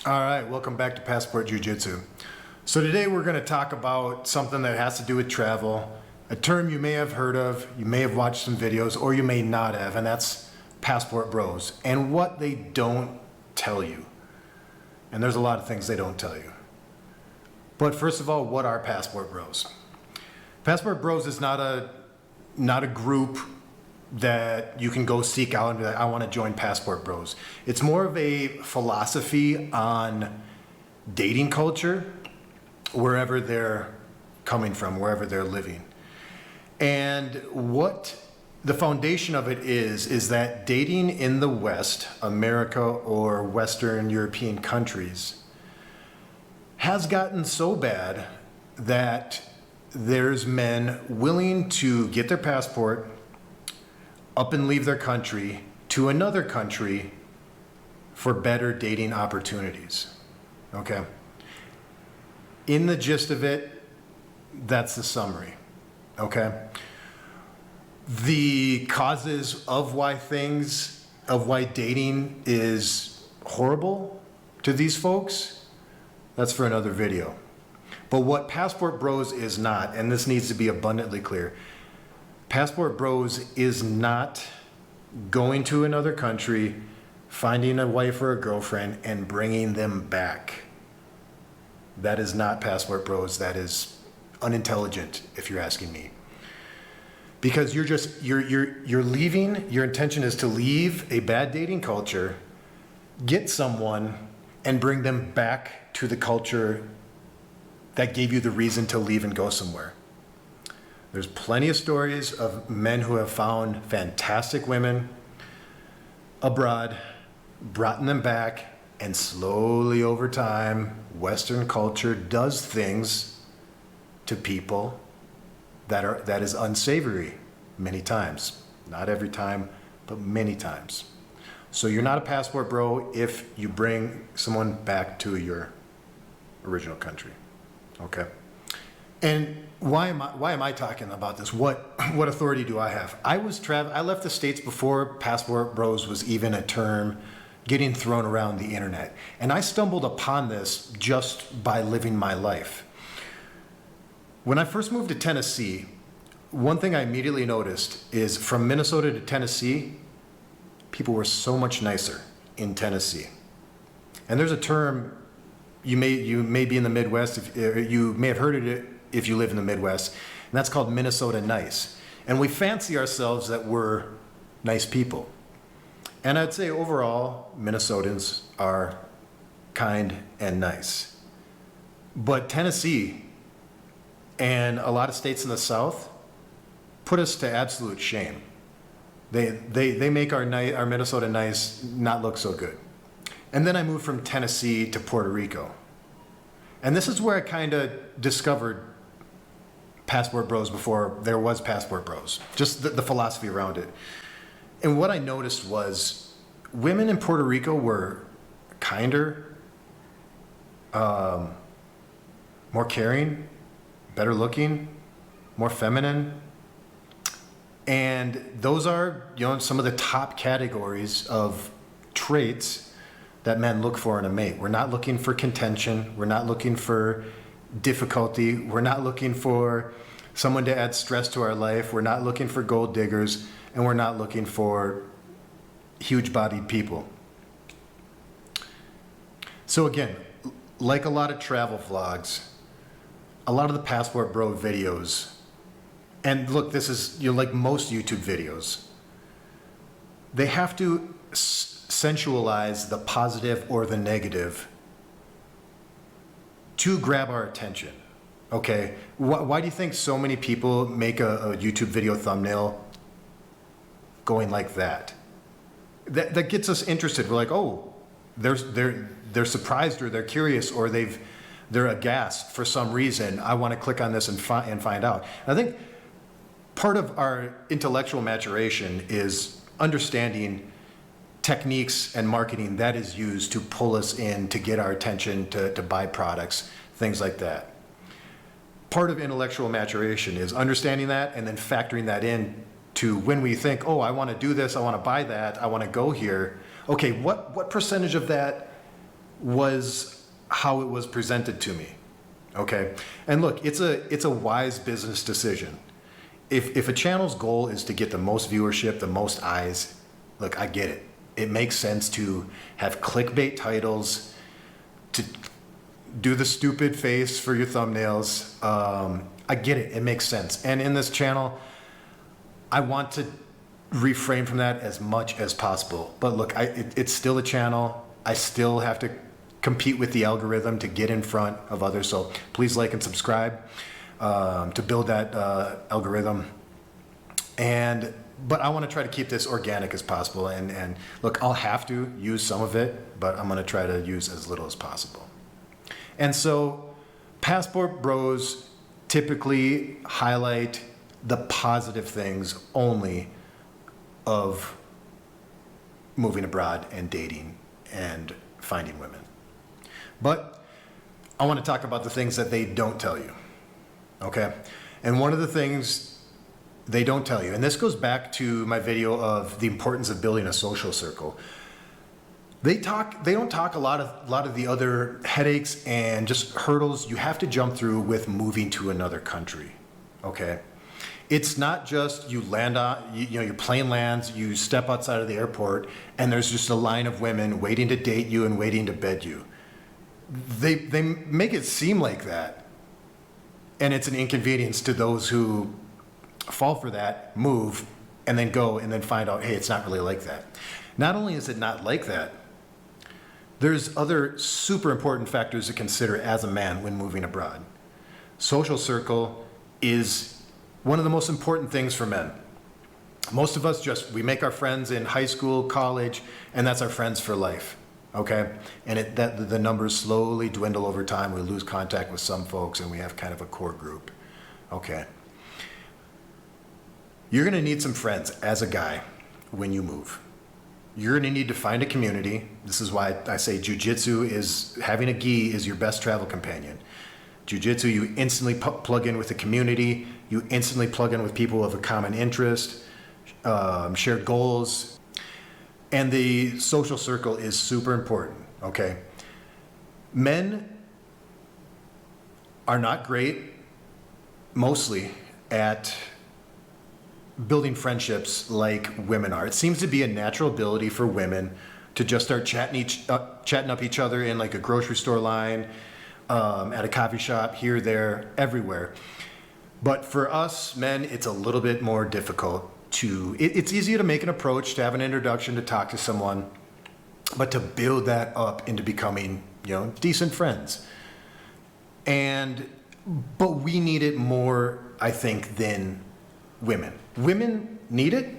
All right, welcome back to Passport Jiu-Jitsu. So today we're going to talk about something that has to do with travel, a term you may have heard of, you may have watched some videos, or you may not have, and that's passport bros, and what they don't tell you. And there's a lot of things they don't tell you. But first of all, what are passport bros? Passport bros is not a group that you can go seek out and be like, I want to join Passport Bros. It's more of a philosophy on dating culture, wherever they're coming from, wherever they're living. And what the foundation of it is that dating in the West, America or Western European countries, has gotten so bad that there's men willing to get their passport, up and leave their country to another country for better dating opportunities. Okay? In the gist of it, that's the summary. Okay? The causes of why dating is horrible to these folks, that's for another video. But what Passport Bros is not, and this needs to be abundantly clear, Passport Bros is not going to another country, finding a wife or a girlfriend, and bringing them back. That is not Passport Bros. That is unintelligent, if you're asking me. Because you're leaving, your intention is to leave a bad dating culture, get someone, and bring them back to the culture that gave you the reason to leave and go somewhere. There's plenty of stories of men who have found fantastic women abroad, brought them back, and slowly over time, Western culture does things to people that is unsavory many times. Not every time, but many times. So you're not a passport bro if you bring someone back to your original country. Okay? And why am I talking about this? What authority do I have? I left the States before Passport Bros was even a term getting thrown around the internet. And I stumbled upon this just by living my life. When I first moved to Tennessee, one thing I immediately noticed is from Minnesota to Tennessee, people were so much nicer in Tennessee. And there's a term, you may be in the Midwest, you may have heard it if you live in the Midwest, and that's called Minnesota nice. And we fancy ourselves that we're nice people. And I'd say overall, Minnesotans are kind and nice. But Tennessee and a lot of states in the South put us to absolute shame. They make our Minnesota nice not look so good. And then I moved from Tennessee to Puerto Rico. And this is where I kind of discovered Passport Bros before there was Passport Bros, just the philosophy around it. And what I noticed was women in Puerto Rico were kinder, more caring, better looking, more feminine. And those are, some of the top categories of traits that men look for in a mate. We're not looking for contention. We're not looking for difficulty. We're not looking for someone to add stress to our life. We're not looking for gold diggers, and we're not looking for huge-bodied people. So again, like a lot of travel vlogs, a lot of the Passport Bro videos, and look, this is like most YouTube videos, they have to sensualize the positive or the negative to grab our attention. Okay, why do you think so many people make a YouTube video thumbnail going like that? That gets us interested. We're like, oh, they're surprised, or they're curious, or they're aghast for some reason. I want to click on this and find out. And I think part of our intellectual maturation is understanding techniques and marketing that is used to pull us in, to get our attention, to buy products, things like that. Part of intellectual maturation is understanding that and then factoring that in to when we think, oh, I want to do this, I want to buy that, I want to go here. Okay, what percentage of that was how it was presented to me. Okay. And look, it's a wise business decision. If a channel's goal is to get the most viewership, the most eyes, look, I get it. It makes sense to have clickbait titles, to do the stupid face for your thumbnails. I get it. It makes sense. And in this channel, I want to refrain from that as much as possible. But look, it's still a channel. I still have to compete with the algorithm to get in front of others. So please like and subscribe to build that algorithm. But I want to try to keep this organic as possible. And look, I'll have to use some of it, but I'm going to try to use as little as possible. And so Passport Bros typically highlight the positive things only of moving abroad and dating and finding women. But I want to talk about the things that they don't tell you, okay? And one of the things they don't tell you, and this goes back to my video of the importance of building a social circle. They don't talk a lot of the other headaches and just hurdles you have to jump through with moving to another country, okay? It's not just you land on, your plane lands, you step outside of the airport, and there's just a line of women waiting to date you and waiting to bed you. They make it seem like that, and it's an inconvenience to those who fall for that, move, and then go and then find out, hey, it's not really like that. Not only is it not like that, there's other super important factors to consider as a man when moving abroad. Social circle is one of the most important things for men. Most of us we make our friends in high school, college, and that's our friends for life, okay? And the numbers slowly dwindle over time. We lose contact with some folks and we have kind of a core group, okay? You're gonna need some friends as a guy when you move. You're gonna need to find a community. This is why I say having a gi is your best travel companion. Jiu-jitsu, you instantly plug in with the community. You instantly plug in with people of a common interest, share goals. And the social circle is super important, okay? Men are not great, mostly, at building friendships like women are. It seems to be a natural ability for women to just start chatting up each other in like a grocery store line, at a coffee shop, here, there, everywhere. But for us men, it's a little bit more difficult it's easier to make an approach, to have an introduction, to talk to someone, but to build that up into becoming, decent friends. But we need it more, I think, than women. Women need it,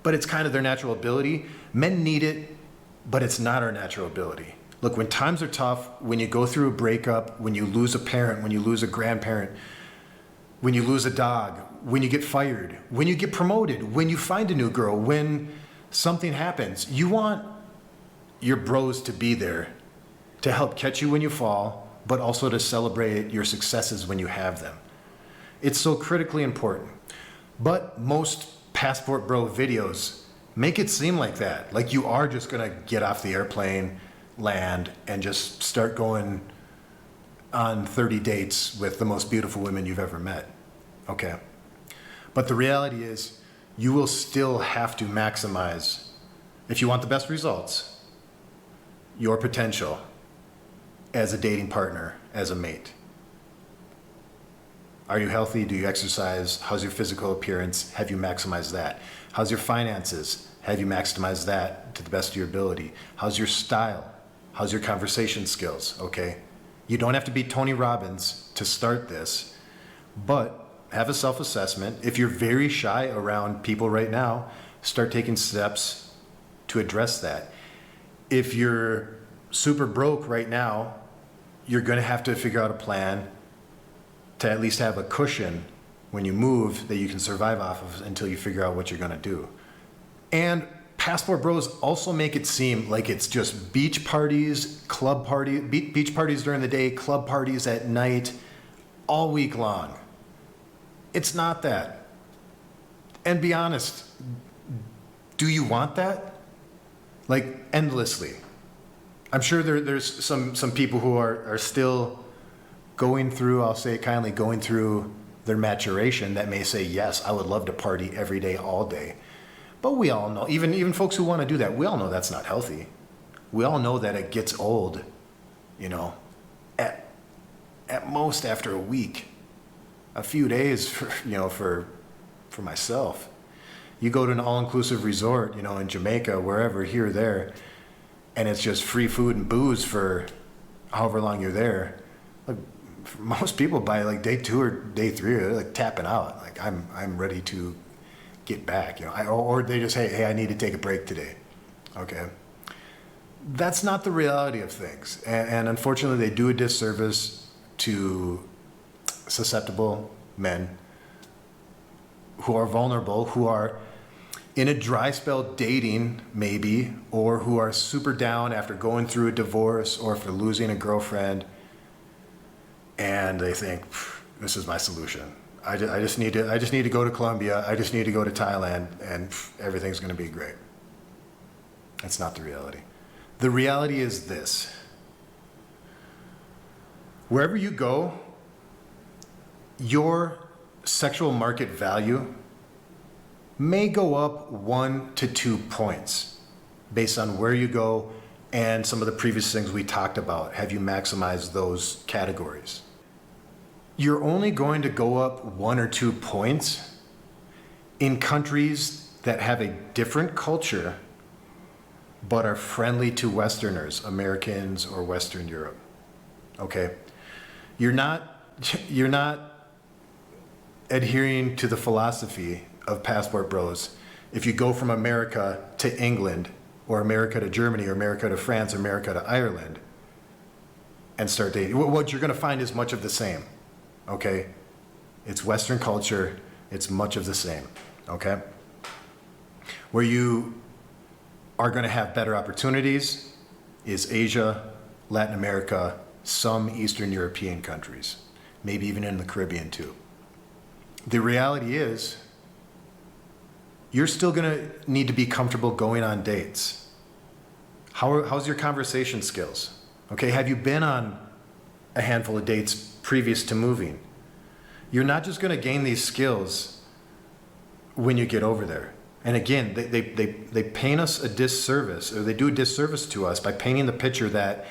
but it's kind of their natural ability. Men need it, but it's not our natural ability. Look, when times are tough, when you go through a breakup, when you lose a parent, when you lose a grandparent, when you lose a dog, when you get fired, when you get promoted, when you find a new girl, when something happens, you want your bros to be there to help catch you when you fall, but also to celebrate your successes when you have them. It's so critically important. But most Passport Bro videos make it seem like that. Like you are just gonna get off the airplane, land, and just start going on 30 dates with the most beautiful women you've ever met, okay? But the reality is, you will still have to maximize, if you want the best results, your potential as a dating partner, as a mate. Are you healthy? Do you exercise? How's your physical appearance? Have you maximized that? How's your finances? Have you maximized that to the best of your ability? How's your style? How's your conversation skills, okay? You don't have to be Tony Robbins to start this, but have a self-assessment. If you're very shy around people right now, start taking steps to address that. If you're super broke right now, you're gonna have to figure out a plan to at least have a cushion when you move that you can survive off of until you figure out what you're gonna do. And Passport Bros also make it seem like it's just beach parties, beach parties during the day, club parties at night, all week long. It's not that. And be honest, do you want that? Like endlessly. I'm sure there's some people who are still going through, I'll say it kindly, going through their maturation that may say, yes, I would love to party every day, all day. But we all know, even folks who want to do that, we all know that's not healthy. We all know that it gets old, you know, at most after a week, a few days, for myself. You go to an all-inclusive resort, in Jamaica, wherever, here or there, and it's just free food and booze for however long you're there. Like, most people by like day 2 or day 3, they're like tapping out. Like, I'm ready to get back, or they just, hey, I need to take a break today. Okay. That's not the reality of things. And unfortunately, they do a disservice to susceptible men who are vulnerable, who are in a dry spell dating, maybe, or who are super down after going through a divorce or for losing a girlfriend, and they think, this is my solution. I just need to go to Colombia. I just need to go to Thailand, and everything's going to be great. That's not the reality. The reality is this: wherever you go, your sexual market value may go up 1 to 2 points based on where you go and some of the previous things we talked about. Have you maximized those categories? You're only going to go up 1 or 2 points in countries that have a different culture but are friendly to Westerners, Americans or Western Europe. Okay? You're not adhering to the philosophy of Passport Bros if you go from America to England, or America to Germany, or America to France, or America to Ireland, and start dating. What you're going to find is much of the same. Okay? It's Western culture. It's much of the same. Okay? Where you are going to have better opportunities is Asia, Latin America, some Eastern European countries, maybe even in the Caribbean too. The reality is, you're still going to need to be comfortable going on dates. How's your conversation skills? Okay, have you been on a handful of dates previous to moving? You're not just going to gain these skills when you get over there. And again, they paint us a disservice, or they do a disservice to us by painting the picture that,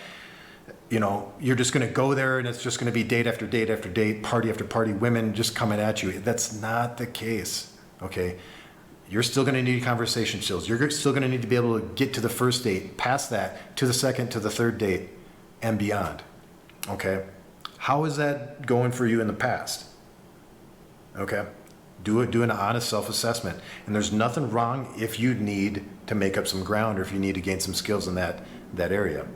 you're just going to go there and it's just going to be date after date after date, party after party, women just coming at you. That's not the case, okay? You're still going to need conversation skills. You're still going to need to be able to get to the first date, past that, to the second, to the third date, and beyond, okay? How is that going for you in the past? Okay? Do an honest self-assessment. And there's nothing wrong if you need to make up some ground or if you need to gain some skills in that area.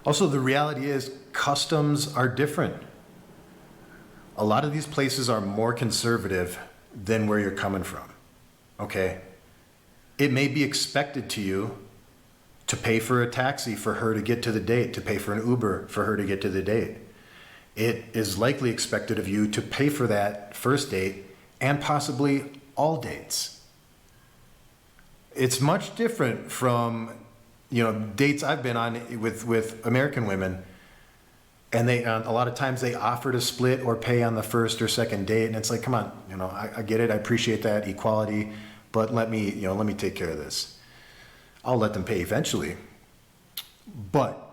Also, the reality is customs are different. A lot of these places are more conservative than where you're coming from. Okay? It may be expected to you to pay for a taxi for her to get to the date, to pay for an Uber for her to get to the date. It is likely expected of you to pay for that first date and possibly all dates. It's much different from, dates I've been on with American women, and they a lot of times they offer to split or pay on the first or second date, and it's like, come on, I get it, I appreciate that equality, but let me take care of this. I'll let them pay eventually, but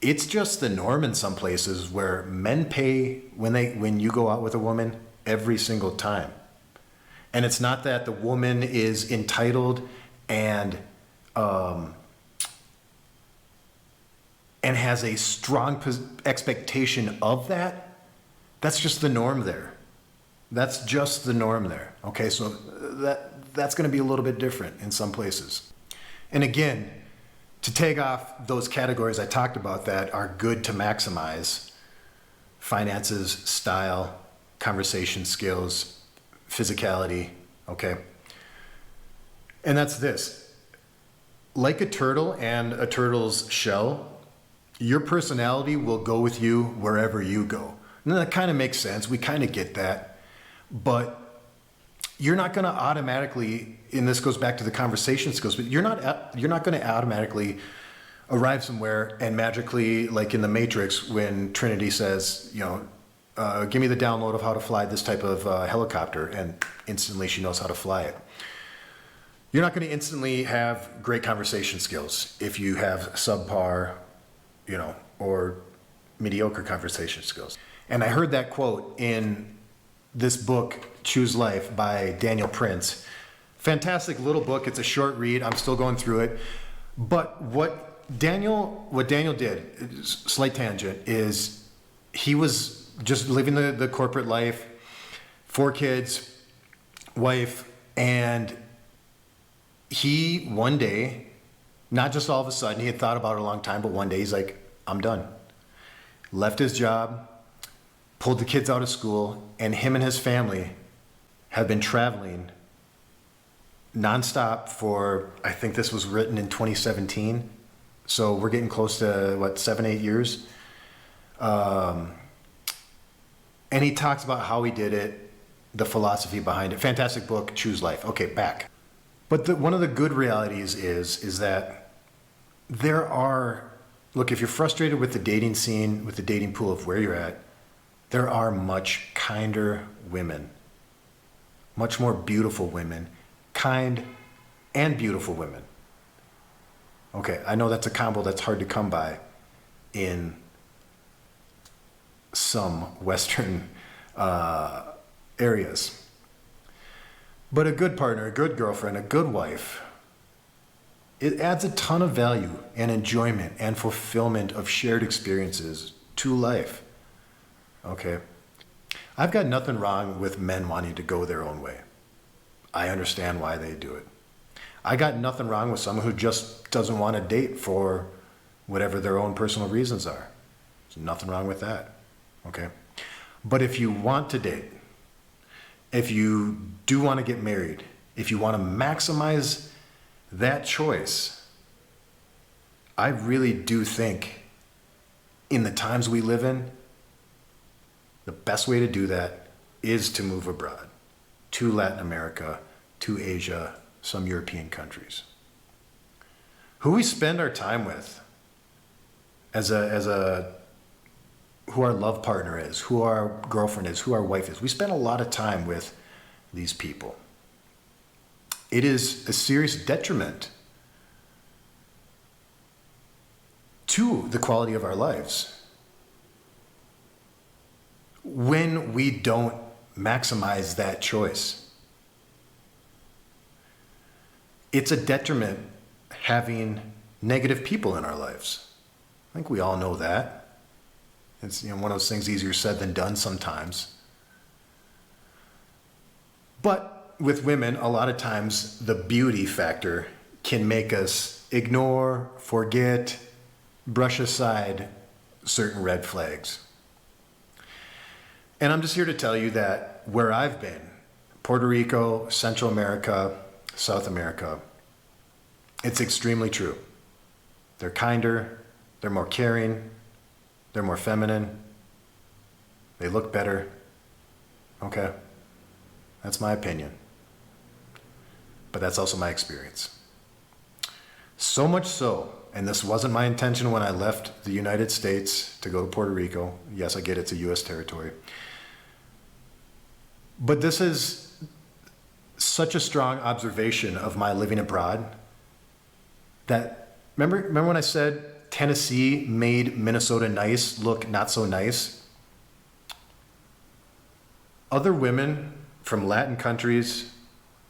it's just the norm in some places where men pay when you go out with a woman every single time. And it's not that the woman is entitled and has a strong expectation of that. That's just the norm there. That's just the norm there. Okay, so that's going to be a little bit different in some places. And again, to take off those categories I talked about that are good to maximize: finances, style, conversation skills, physicality, okay? And that's this. Like a turtle and a turtle's shell, your personality will go with you wherever you go. And that kind of makes sense. We kind of get that. But you're not going to automatically, and this goes back to the conversation skills, but you're not going to automatically arrive somewhere and magically, like in the Matrix, when Trinity says, give me the download of how to fly this type of helicopter, and instantly she knows how to fly it. You're not going to instantly have great conversation skills if you have subpar, or mediocre conversation skills. And I heard that quote in this book, Choose Life, by Daniel Prince. Fantastic little book. It's a short read. I'm still going through it. But what Daniel did, slight tangent, is he was just living the corporate life, 4 kids, wife, and he one day, not just all of a sudden, he had thought about it a long time, but one day he's like, I'm done. Left his job, pulled the kids out of school, and him and his family have been traveling nonstop for, I think this was written in 2017. So we're getting close to, 7, 8 years. And he talks about how he did it, the philosophy behind it. Fantastic book, Choose Life. Okay, back. But one of the good realities is that there are, look, if you're frustrated with the dating scene, with the dating pool of where you're at, there are much kinder women, much more beautiful women, kind and beautiful women. Okay, I know that's a combo that's hard to come by in some Western areas. But a good partner, a good girlfriend, a good wife, it adds a ton of value and enjoyment and fulfillment of shared experiences to life. Okay? I've got nothing wrong with men wanting to go their own way. I understand why they do it. I got nothing wrong with someone who just doesn't want to date for whatever their own personal reasons are. There's nothing wrong with that. Okay? But if you want to date, if you do want to get married, if you want to maximize that choice, I really do think in the times we live in, the best way to do that is to move abroad, to Latin America, to Asia, some European countries. Who we spend our time with who our love partner is, who our girlfriend is, who our wife is. We spend a lot of time with these people. It is a serious detriment to the quality of our lives when we don't maximize that choice. It's a detriment having negative people in our lives. I think we all know that. It's one of those things easier said than done sometimes. But with women, a lot of times the beauty factor can make us ignore, forget, brush aside certain red flags. And I'm just here to tell you that where I've been, Puerto Rico, Central America, South America, it's extremely true. They're kinder, they're more caring, they're more feminine, they look better. Okay, that's my opinion. But that's also my experience. So much so, and this wasn't my intention when I left the United States to go to Puerto Rico. Yes, I get it's a U.S. territory. But this is such a strong observation of my living abroad that, remember when I said Tennessee made Minnesota nice look not so nice? Other women from Latin countries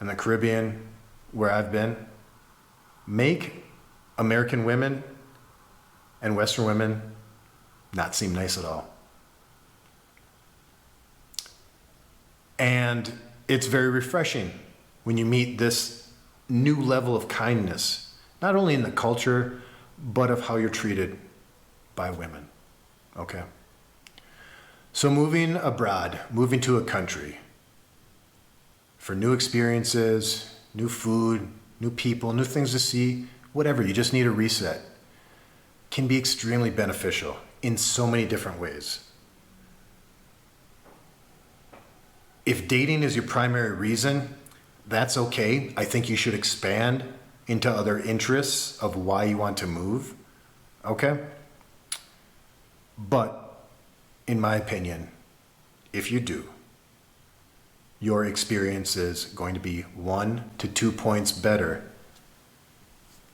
and the Caribbean, where I've been, make American women and Western women not seem nice at all. And it's very refreshing when you meet this new level of kindness, not only in the culture, but of how you're treated by women. Okay? So moving abroad, moving to a country for new experiences, new food, new people, new things to see, whatever, you just need a reset, can be extremely beneficial in so many different ways. If dating is your primary reason, that's okay. I think you should expand into other interests of why you want to move. Okay? But, in my opinion, if you do, your experience is going to be 1 to 2 points better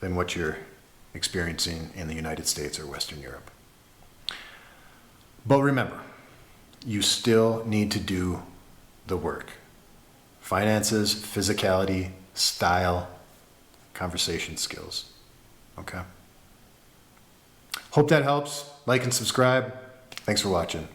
than what you're experiencing in the United States or Western Europe. But remember, you still need to do the work. Finances, physicality, style, conversation skills. Okay? Hope that helps. Like and subscribe. Thanks for watching.